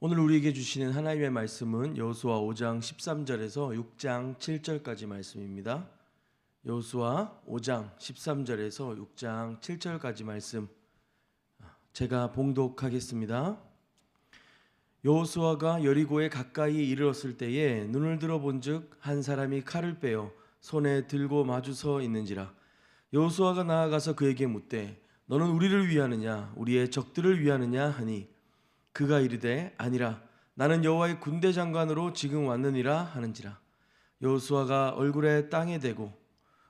오늘 우리에게 주시는 하나님의 말씀은 여호수아 5장 13절에서 6장 7절까지 말씀입니다. 여호수아 5장 13절에서 6장 7절까지 말씀 제가 봉독하겠습니다. 여호수아가 여리고에 가까이 이르렀을 때에 눈을 들어 본즉 한 사람이 칼을 빼어 손에 들고 마주서 있는지라. 여호수아가 나아가서 그에게 묻되 너는 우리를 위하느냐 우리의 적들을 위하느냐 하니 그가 이르되 아니라 나는 여호와의 군대 장관으로 지금 왔느니라 하는지라. 여호수아가 얼굴에 땅에 대고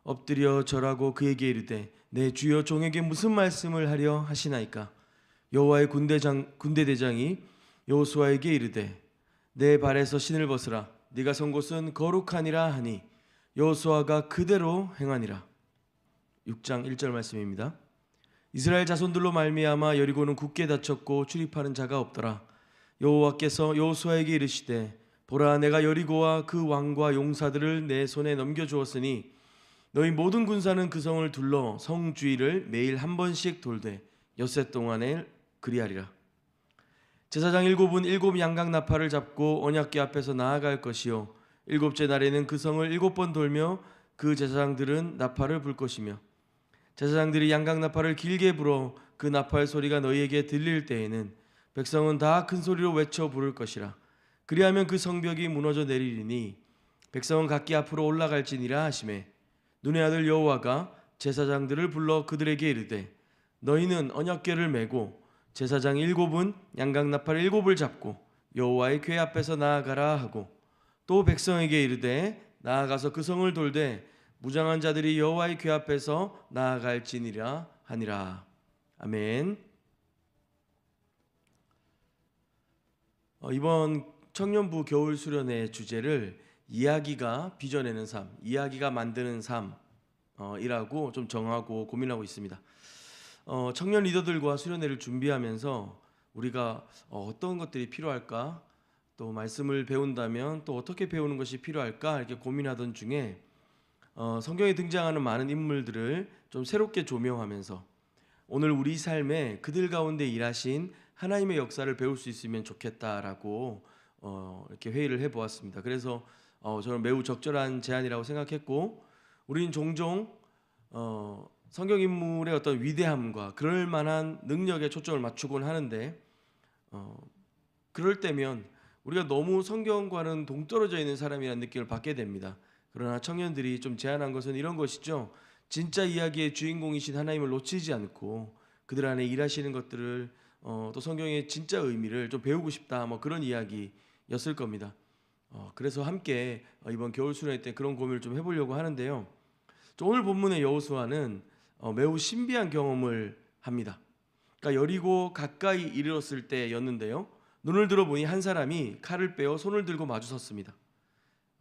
엎드려 절하고 그에게 이르되 내 주여 종에게 무슨 말씀을 하려 하시나이까. 여호와의 군대 대장이 여호수아에게 이르되 내 발에서 신을 벗으라 네가 선 곳은 거룩하니라 하니 여호수아가 그대로 행하니라. 6장 1절 말씀입니다. 이스라엘 자손들로 말미암아 여리고는 굳게 닫혔고 출입하는 자가 없더라. 여호와께서 여호수아에게 이르시되 보라 내가 여리고와 그 왕과 용사들을 내 손에 넘겨주었으니 너희 모든 군사는 그 성을 둘러 성 주위를 매일 한 번씩 돌되 엿새 동안에 그리하리라. 제사장 일곱은 일곱 양각 나팔을 잡고 언약궤 앞에서 나아갈 것이요 일곱째 날에는 그 성을 7번 돌며 그 제사장들은 나팔을 불 것이며 제사장들이 양각 나팔을 길게 불어 그 나팔 소리가 너희에게 들릴 때에는 백성은 다 큰 소리로 외쳐 부를 것이라. 그리하면 그 성벽이 무너져 내리리니 백성은 각기 앞으로 올라갈지니라 하시매 눈의 아들 여호와가 제사장들을 불러 그들에게 이르되 너희는 언약궤를 메고 제사장 7은 양각 나팔 7을 잡고 여호와의 궤 앞에서 나아가라 하고 또 백성에게 이르되 나아가서 그 성을 돌되 무장한 자들이 여호와의 궤 앞에서 나아갈지니라 하니라. 아멘. 이번 청년부 겨울 수련회 주제를 이야기가 빚어내는 삶, 이야기가 만드는 삶이라고 좀 정하고 고민하고 있습니다. 청년 리더들과 수련회를 준비하면서 우리가 어떤 것들이 필요할까, 또 말씀을 배운다면 또 어떻게 배우는 것이 필요할까 이렇게 고민하던 중에 성경에 등장하는 많은 인물들을 좀 새롭게 조명하면서 오늘 우리 삶에 그들 가운데 일하신 하나님의 역사를 배울 수 있으면 좋겠다라고 이렇게 회의를 해보았습니다. 그래서 저는 매우 적절한 제안이라고 생각했고 우리는 종종 성경 인물의 어떤 위대함과 그럴 만한 능력에 초점을 맞추곤 하는데 그럴 때면 우리가 너무 성경과는 동떨어져 있는 사람이라는 느낌을 받게 됩니다. 그러나 청년들이 좀 제안한 것은 이런 것이죠. 진짜 이야기의 주인공이신 하나님을 놓치지 않고 그들 안에 일하시는 것들을 또 성경의 진짜 의미를 좀 배우고 싶다 그런 이야기였을 겁니다. 그래서 함께 이번 겨울 수련회 때 그런 고민을 좀 해보려고 하는데요. 오늘 본문의 여호수아는 매우 신비한 경험을 합니다. 그러니까 여리고 가까이 이르렀을 때였는데요. 눈을 들어보니 한 사람이 칼을 빼어 손을 들고 마주섰습니다.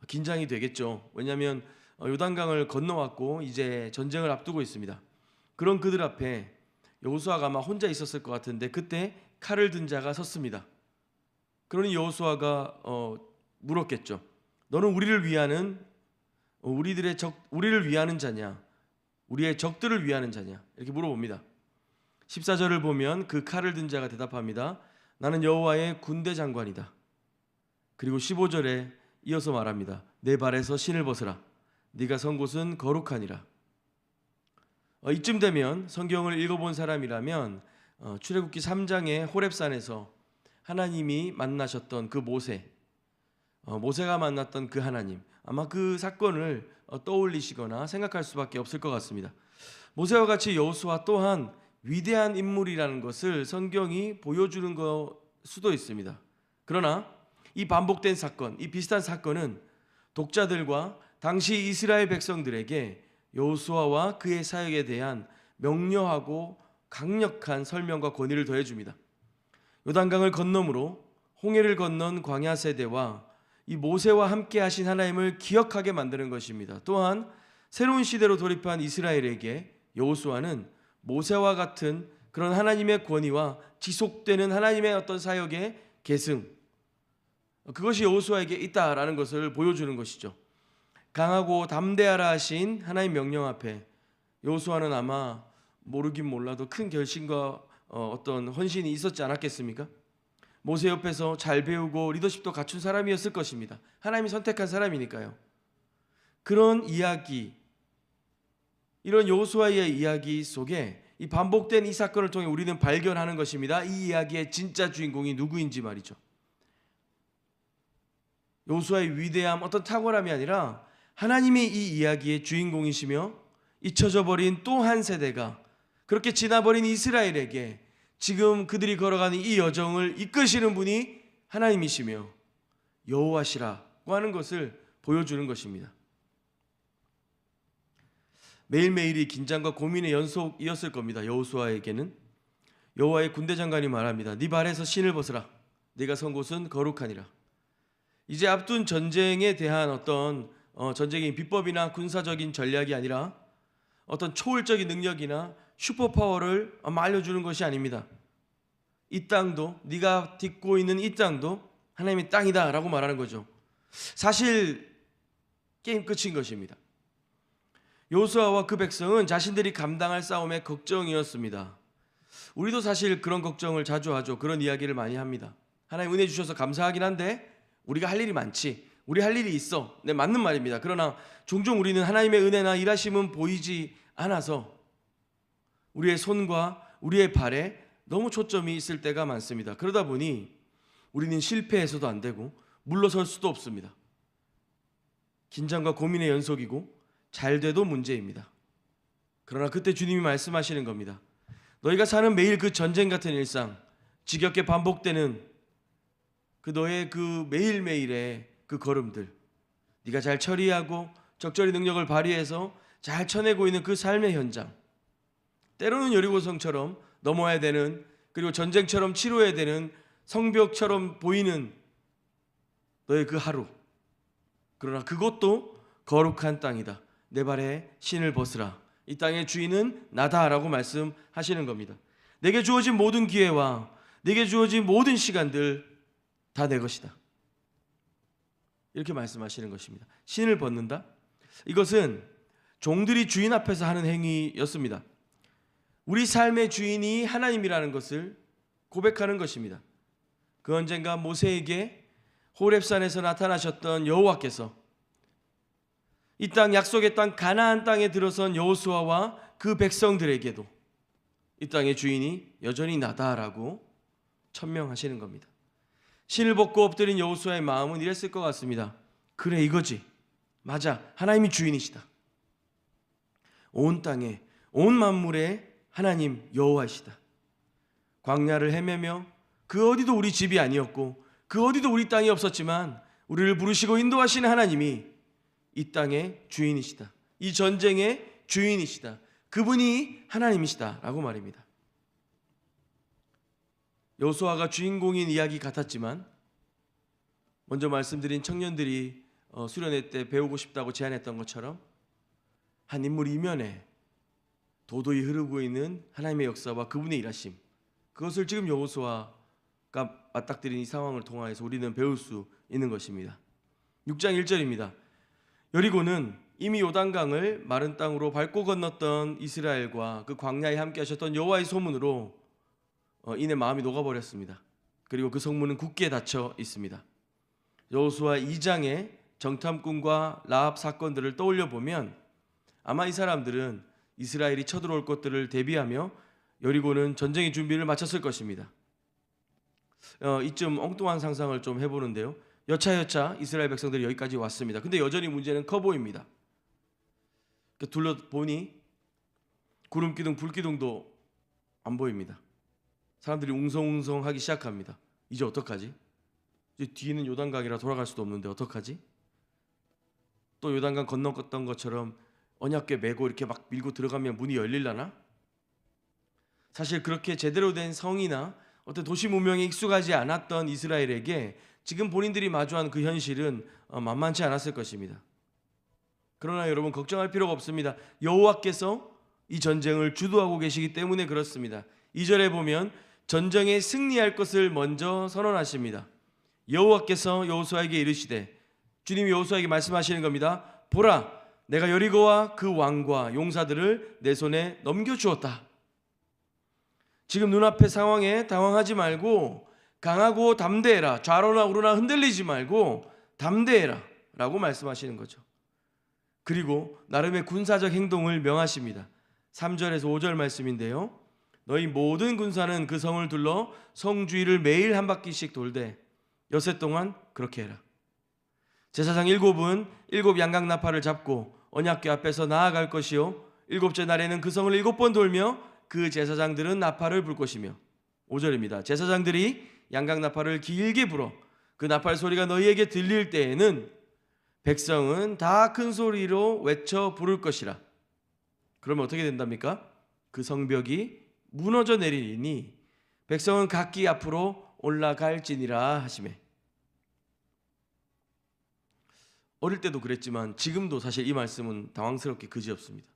긴장이 되겠죠. 왜냐하면 요단강을 건너왔고 이제 전쟁을 앞두고 있습니다. 그런 그들 앞에 여호수아가 아마 혼자 있었을 것 같은데 그때 칼을 든 자가 섰습니다. 그러니 여호수아가 물었겠죠. 너는 우리를 위하는 우리를 위하는 자냐? 우리의 적들을 위하는 자냐? 이렇게 물어봅니다. 14절을 보면 그 칼을 든 자가 대답합니다. 나는 여호와의 군대 장관이다. 그리고 15절에 이어서 말합니다. 내 발에서 신을 벗으라. 네가 선 곳은 거룩하니라. 이쯤 되면 성경을 읽어본 사람이라면 출애굽기 3장의 호렙산에서 하나님이 만나셨던 그 모세가 만났던 그 하나님, 아마 그 사건을 떠올리시거나 생각할 수밖에 없을 것 같습니다. 모세와 같이 여호수아 또한 위대한 인물이라는 것을 성경이 보여주는 것 수도 있습니다. 그러나 이 반복된 사건, 이 비슷한 사건은 독자들과 당시 이스라엘 백성들에게 여호수아와 그의 사역에 대한 명료하고 강력한 설명과 권위를 더해줍니다. 요단강을 건너므로 홍해를 건넌 광야 세대와 이 모세와 함께 하신 하나님을 기억하게 만드는 것입니다. 또한 새로운 시대로 돌입한 이스라엘에게 여호수아는 모세와 같은 그런 하나님의 권위와 지속되는 하나님의 어떤 사역의 계승, 그것이 여호수아에게 있다라는 것을 보여주는 것이죠. 강하고 담대하라 하신 하나님 명령 앞에 여호수아는 아마 모르긴 몰라도 큰 결심과 어떤 헌신이 있었지 않았겠습니까? 모세 옆에서 잘 배우고 리더십도 갖춘 사람이었을 것입니다. 하나님이 선택한 사람이니까요. 그런 이야기, 이런 여호수아의 이야기 속에 이 반복된 이 사건을 통해 우리는 발견하는 것입니다. 이 이야기의 진짜 주인공이 누구인지 말이죠. 여호수아의 위대함, 어떤 탁월함이 아니라 하나님이 이 이야기의 주인공이시며 잊혀져 버린 또 한 세대가, 그렇게 지나버린 이스라엘에게 지금 그들이 걸어가는 이 여정을 이끄시는 분이 하나님이시며 여호와시라고 하는 것을 보여주는 것입니다. 매일매일이 긴장과 고민의 연속이었을 겁니다. 여호수아에게는. 여호와의 군대 장관이 말합니다. 네 발에서 신을 벗으라. 네가 선 곳은 거룩하니라. 이제 앞둔 전쟁에 대한 어떤 전쟁의 비법이나 군사적인 전략이 아니라 어떤 초월적인 능력이나 슈퍼파워를 알려주는 것이 아닙니다. 이 땅도, 네가 딛고 있는 이 땅도 하나님의 땅이다 라고 말하는 거죠. 사실 게임 끝인 것입니다. 여호수아와 그 백성은 자신들이 감당할 싸움의 걱정이었습니다. 우리도 사실 그런 걱정을 자주 하죠. 그런 이야기를 많이 합니다. 하나님 은혜 주셔서 감사하긴 한데 우리가 할 일이 많지, 우리 할 일이 있어. 네, 맞는 말입니다. 그러나 종종 우리는 하나님의 은혜나 일하심은 보이지 않아서 우리의 손과 우리의 발에 너무 초점이 있을 때가 많습니다. 그러다 보니 우리는 실패해서도 안 되고 물러설 수도 없습니다. 긴장과 고민의 연속이고 잘 돼도 문제입니다. 그러나 그때 주님이 말씀하시는 겁니다. 너희가 사는 매일 그 전쟁 같은 일상, 지겹게 반복되는 그 너의 그 매일매일의 그 걸음들, 네가 잘 처리하고 적절히 능력을 발휘해서 잘 쳐내고 있는 그 삶의 현장, 때로는 여리고성처럼 넘어야 되는, 그리고 전쟁처럼 치러야 되는 성벽처럼 보이는 너의 그 하루, 그러나 그것도 거룩한 땅이다. 내 발에 신을 벗으라. 이 땅의 주인은 나다라고 말씀하시는 겁니다. 내게 주어진 모든 기회와 내게 주어진 모든 시간들 다 내 것이다. 이렇게 말씀하시는 것입니다. 신을 벗는다? 이것은 종들이 주인 앞에서 하는 행위였습니다. 우리 삶의 주인이 하나님이라는 것을 고백하는 것입니다. 그 언젠가 모세에게 호렙산에서 나타나셨던 여호와께서 이 땅, 약속의 땅 가나안 땅에 들어선 여호수아와 그 백성들에게도 이 땅의 주인이 여전히 나다라고 천명하시는 겁니다. 신을 벗고 엎드린 여호수아의 마음은 이랬을 것 같습니다. 그래, 이거지. 맞아, 하나님이 주인이시다. 온 땅에, 온 만물의 하나님 여호와이시다. 광야를 헤매며 그 어디도 우리 집이 아니었고 그 어디도 우리 땅이 없었지만 우리를 부르시고 인도하시는 하나님이 이 땅의 주인이시다. 이 전쟁의 주인이시다. 그분이 하나님이시다 라고 말입니다. 여호수아가 주인공인 이야기 같았지만 먼저 말씀드린 청년들이 수련회 때 배우고 싶다고 제안했던 것처럼 한 인물 이면에 도도히 흐르고 있는 하나님의 역사와 그분의 일하심, 그것을 지금 여호수아가 맞닥뜨린 이 상황을 통하여서 우리는 배울 수 있는 것입니다. 6장 1절입니다. 여리고는 이미 요단강을 마른 땅으로 밟고 건넜던 이스라엘과 그 광야에 함께 하셨던 여호와의 소문으로 이내 마음이 녹아버렸습니다. 그리고 그 성문은 굳게 닫혀 있습니다. 여호수아 2장의 정탐꾼과 라합 사건들을 떠올려 보면 아마 이 사람들은 이스라엘이 쳐들어올 것들을 대비하며 여리고는 전쟁의 준비를 마쳤을 것입니다. 이쯤 엉뚱한 상상을 좀 해보는데요. 여차여차 이스라엘 백성들이 여기까지 왔습니다. 근데 여전히 문제는 커 보입니다. 둘러보니 구름기둥, 불기둥도 안 보입니다. 사람들이 웅성웅성하기 시작합니다. 이제 어떡하지? 이제 뒤는 요단강이라 돌아갈 수도 없는데 어떡하지? 또 요단강 건넜던 것처럼 언약궤 메고 이렇게 막 밀고 들어가면 문이 열릴라나? 사실 그렇게 제대로 된 성이나 어떤 도시 문명에 익숙하지 않았던 이스라엘에게 지금 본인들이 마주한 그 현실은 만만치 않았을 것입니다. 그러나 여러분, 걱정할 필요가 없습니다. 여호와께서 이 전쟁을 주도하고 계시기 때문에 그렇습니다. 2절에 보면 전쟁에 승리할 것을 먼저 선언하십니다. 여호와께서 여호수아에게 이르시되, 주님이 여호수아에게 말씀하시는 겁니다. 보라, 내가 여리고와 그 왕과 용사들을 내 손에 넘겨주었다. 지금 눈앞의 상황에 당황하지 말고 강하고 담대해라. 좌로나 우로나 흔들리지 말고 담대해라 라고 말씀하시는 거죠. 그리고 나름의 군사적 행동을 명하십니다. 3절에서 5절 말씀인데요. 너희 모든 군사는 그 성을 둘러 성 주위를 매일 한 바퀴씩 돌되 엿새 동안 그렇게 해라. 제사장 7은 7 양각나팔을 잡고 언약궤 앞에서 나아갈 것이요 7째 날에는 그 성을 7번 돌며 그 제사장들은 나팔을 불 것이며 5절입니다. 제사장들이 양각나팔을 길게 불어 그 나팔 소리가 너희에게 들릴 때에는 백성은 다 큰 소리로 외쳐 부를 것이라. 그러면 어떻게 된답니까? 그 성벽이 무너져 내리니 백성은 각기 앞으로 올라갈지니라 하시매. 어릴 때도 그랬지만 지금도 사실 이 말씀은 당황스럽게 그지없습니다.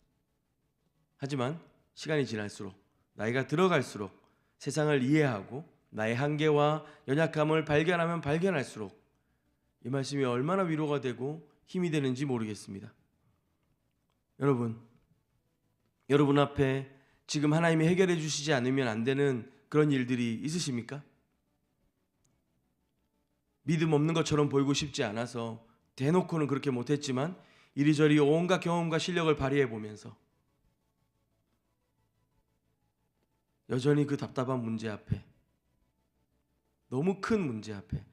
하지만 시간이 지날수록 나이가 들어갈수록 세상을 이해하고 나의 한계와 연약함을 발견하면 발견할수록 이 말씀이 얼마나 위로가 되고 힘이 되는지 모르겠습니다. 여러분 앞에 지금 하나님이 해결해 주시지 않으면 안 되는 그런 일들이 있으십니까? 믿음 없는 것처럼 보이고 싶지 않아서 대놓고는 그렇게 못했지만 이리저리 온갖 경험과 실력을 발휘해 보면서 여전히 그 답답한 문제 앞에, 너무 큰 문제 앞에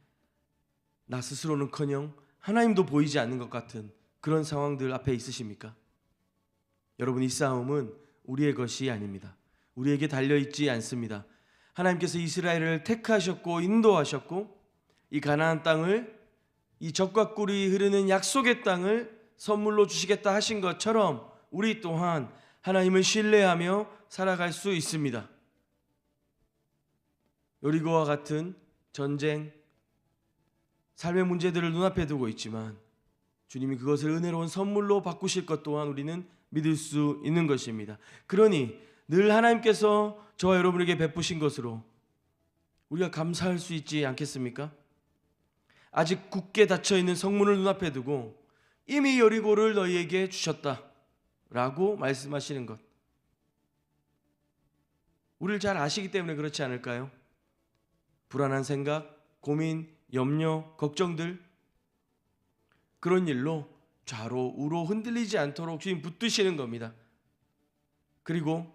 나 스스로는커녕 하나님도 보이지 않는 것 같은 그런 상황들 앞에 있으십니까? 여러분, 이 싸움은 우리의 것이 아닙니다. 우리에게 달려있지 않습니다. 하나님께서 이스라엘을 택하셨고 인도하셨고 이 가나안 땅을, 이 젖과 꿀이 흐르는 약속의 땅을 선물로 주시겠다 하신 것처럼 우리 또한 하나님을 신뢰하며 살아갈 수 있습니다. 여리고와 같은 전쟁, 삶의 문제들을 눈앞에 두고 있지만 주님이 그것을 은혜로운 선물로 바꾸실 것 또한 우리는 믿을 수 있는 것입니다. 그러니 늘 하나님께서 저와 여러분에게 베푸신 것으로 우리가 감사할 수 있지 않겠습니까? 아직 굳게 닫혀있는 성문을 눈앞에 두고 이미 여리고를 너희에게 주셨다 라고 말씀하시는 것, 우리를 잘 아시기 때문에 그렇지 않을까요? 불안한 생각, 고민, 염려, 걱정들, 그런 일로 좌로 우로 흔들리지 않도록 주님 붙드시는 겁니다. 그리고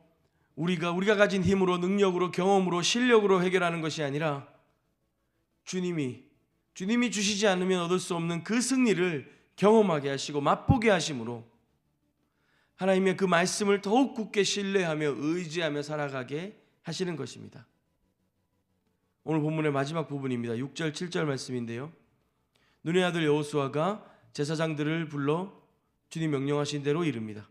우리가 가진 힘으로, 능력으로, 경험으로, 실력으로 해결하는 것이 아니라 주님이 주시지 않으면 얻을 수 없는 그 승리를 경험하게 하시고 맛보게 하심으로 하나님의 그 말씀을 더욱 굳게 신뢰하며 의지하며 살아가게 하시는 것입니다. 오늘 본문의 마지막 부분입니다. 6절 7절 말씀인데요. 눈의 아들 여호수아가 제사장들을 불러 주님 명령하신 대로 이릅니다.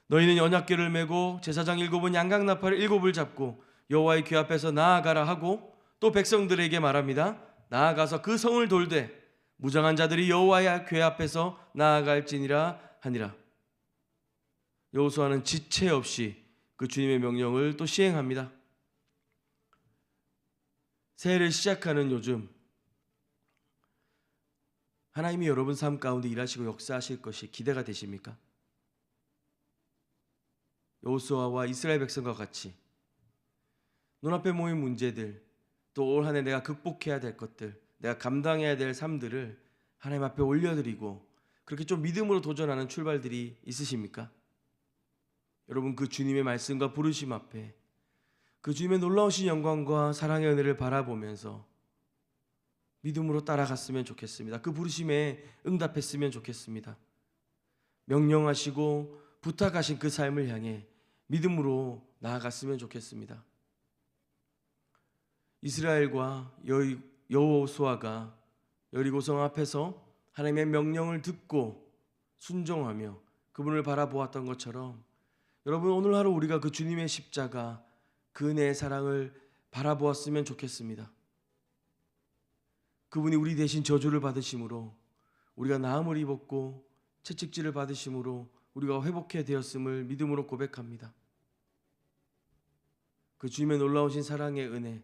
너희는 언약궤를 메고 제사장 7은 양각나팔 7을 잡고 여호와의 궤 앞에서 나아가라 하고 또 백성들에게 말합니다. 나아가서 그 성을 돌되 무장한 자들이 여호와의 궤 앞에서 나아갈지니라 하니라. 여호수아는 지체 없이 그 주님의 명령을 또 시행합니다. 새해를 시작하는 요즘 하나님이 여러분 삶 가운데 일하시고 역사하실 것이 기대가 되십니까? 여호수아와 이스라엘 백성과 같이 눈앞에 모인 문제들, 또 올 한 해 내가 극복해야 될 것들, 내가 감당해야 될 삶들을 하나님 앞에 올려드리고 그렇게 좀 믿음으로 도전하는 출발들이 있으십니까? 여러분, 그 주님의 말씀과 부르심 앞에 그 주님의 놀라우신 영광과 사랑의 은혜를 바라보면서 믿음으로 따라갔으면 좋겠습니다. 그 부르심에 응답했으면 좋겠습니다. 명령하시고 부탁하신 그 삶을 향해 믿음으로 나아갔으면 좋겠습니다. 이스라엘과 여호수아가 여리고성 앞에서 하나님의 명령을 듣고 순종하며 그분을 바라보았던 것처럼 여러분, 오늘 하루 우리가 그 주님의 십자가, 그 은혜의 사랑을 바라보았으면 좋겠습니다. 그분이 우리 대신 저주를 받으심으로 우리가 나음을 입었고 채찍질을 받으심으로 우리가 회복해 되었음을 믿음으로 고백합니다. 그 주님의 놀라우신 사랑의 은혜,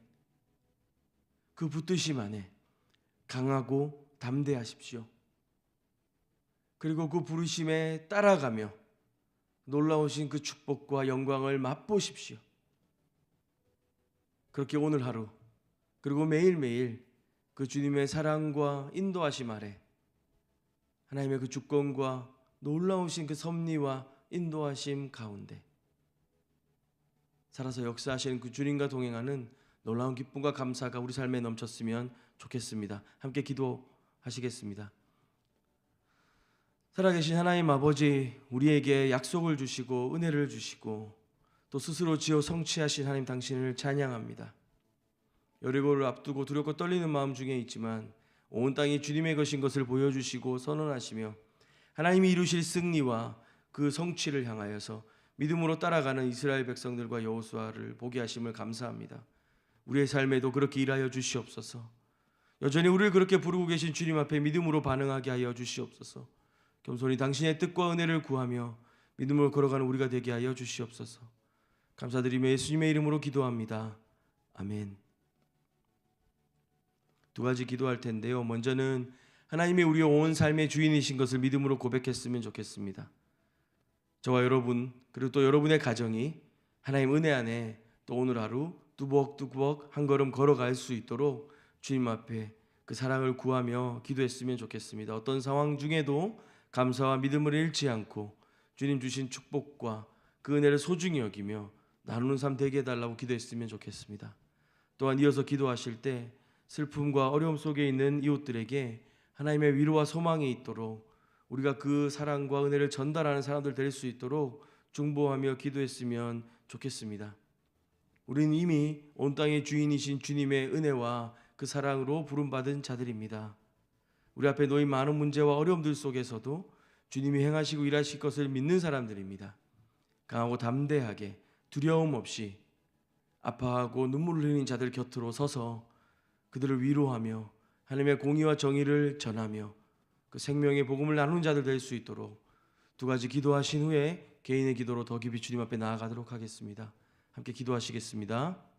그 붙드심 안에 강하고 담대하십시오. 그리고 그 부르심에 따라가며 놀라우신 그 축복과 영광을 맛보십시오. 그렇게 오늘 하루 그리고 매일매일 그 주님의 사랑과 인도하심 아래 하나님의 그 주권과 놀라우신 그 섭리와 인도하심 가운데 살아서 역사하시는 그 주님과 동행하는 놀라운 기쁨과 감사가 우리 삶에 넘쳤으면 좋겠습니다. 함께 기도하시겠습니다. 살아계신 하나님 아버지, 우리에게 약속을 주시고 은혜를 주시고 또 스스로 지어 성취하신 하나님 당신을 찬양합니다. 여리고를 앞두고 두렵고 떨리는 마음 중에 있지만 온 땅이 주님의 것인 것을 보여주시고 선언하시며 하나님이 이루실 승리와 그 성취를 향하여서 믿음으로 따라가는 이스라엘 백성들과 여호수아를 보게 하심을 감사합니다. 우리의 삶에도 그렇게 일하여 주시옵소서. 여전히 우리를 그렇게 부르고 계신 주님 앞에 믿음으로 반응하게 하여 주시옵소서. 겸손히 당신의 뜻과 은혜를 구하며 믿음으로 걸어가는 우리가 되게 하여 주시옵소서. 감사드리며 예수님의 이름으로 기도합니다. 아멘. 두 가지 기도할 텐데요. 먼저는 하나님이 우리의 온 삶의 주인이신 것을 믿음으로 고백했으면 좋겠습니다. 저와 여러분 그리고 또 여러분의 가정이 하나님 은혜 안에 또 오늘 하루 뚜벅뚜벅 한 걸음 걸어갈 수 있도록 주님 앞에 그 사랑을 구하며 기도했으면 좋겠습니다. 어떤 상황 중에도 감사와 믿음을 잃지 않고 주님 주신 축복과 그 은혜를 소중히 여기며 나누는 삶 되게 해달라고 기도했으면 좋겠습니다. 또한 이어서 기도하실 때 슬픔과 어려움 속에 있는 이웃들에게 하나님의 위로와 소망이 있도록 우리가 그 사랑과 은혜를 전달하는 사람들 될 수 있도록 중보하며 기도했으면 좋겠습니다. 우리는 이미 온 땅의 주인이신 주님의 은혜와 그 사랑으로 부름받은 자들입니다. 우리 앞에 놓인 많은 문제와 어려움들 속에서도 주님이 행하시고 일하실 것을 믿는 사람들입니다. 강하고 담대하게 두려움 없이 아파하고 눈물을 흘리는 자들 곁으로 서서 그들을 위로하며 하나님의 공의와 정의를 전하며 그 생명의 복음을 나누는 자들 될 수 있도록 두 가지 기도하신 후에 개인의 기도로 더 깊이 주님 앞에 나아가도록 하겠습니다. 함께 기도하시겠습니다.